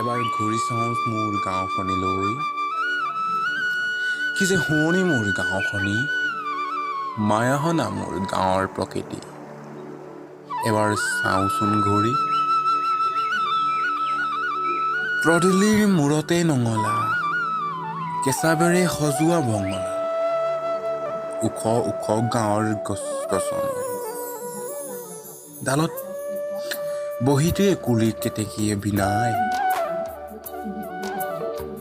এবাৰ ঘূৰি চাওঁ মোৰ গাঁওখনিলৈ। কি যে শুৱনি মোৰ গাঁওখনি, মায়াহনা মোৰ গাঁৱৰ প্ৰকৃতি। এবাৰ চাওঁচোন ঘূৰি, পদূলিৰ মূৰতে নঙলা, কেঁচাবেৰে সজোৱা বঙলা, ওখ ওখ গাঁৱৰ গছ-গছনি, ডালত বহিতে কুলি কেতেকীয়ে বিনাই।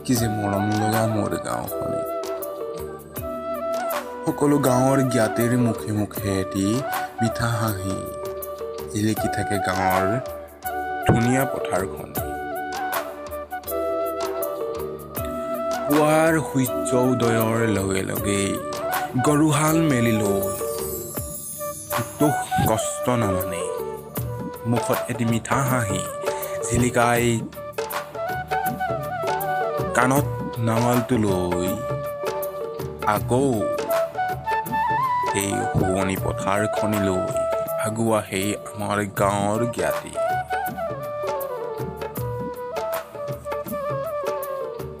কি যে মৰম লগা মোৰ গাঁওখনি। সকলো গাঁৱৰ জ্ঞাতিৰ মুখে মুখে এটি মিঠা হাঁহি জিলিকি থাকে গাঁৱৰ ধুনীয়া পথাৰখন। পুৱাৰ সূৰ্য উদয়ৰ লগে লগেই গৰুহাল মেলি লৈ দুখ কষ্ট নামানে মুখত এটি মিঠা হাঁহি জিলিকাই কাণত নাঙলটো লৈ আকৌ সেই শুৱনি পথাৰখনিলৈ আগুৱা সেই আমাৰ গাঁৱৰ জ্ঞাতি।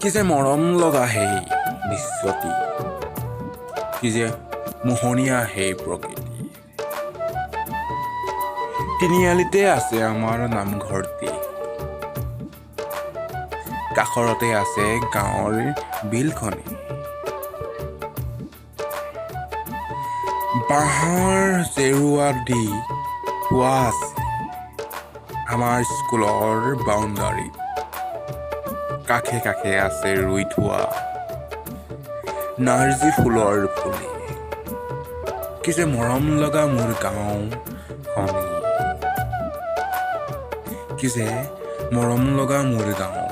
কি যে মৰম লগা সেই দৃশ্যটি, কি যে মোহনীয়া সেই প্ৰকৃতি। তিনিআলিতে আছে আমাৰ নামঘৰটি, কাষৰতে আছে গাঁৱৰ বিলখনি। বাঁহৰ জেৰুৱা দি থোৱা আছে আমাৰ স্কুলৰ বাউণ্ডাৰী। কাষে কাষে আছে ৰুই থোৱা নাৰ্জী ফুলৰ পুলি। কি যে মৰম লগা মোৰ গাঁওখনি, কি যে মৰম লগা মোৰ গাঁও।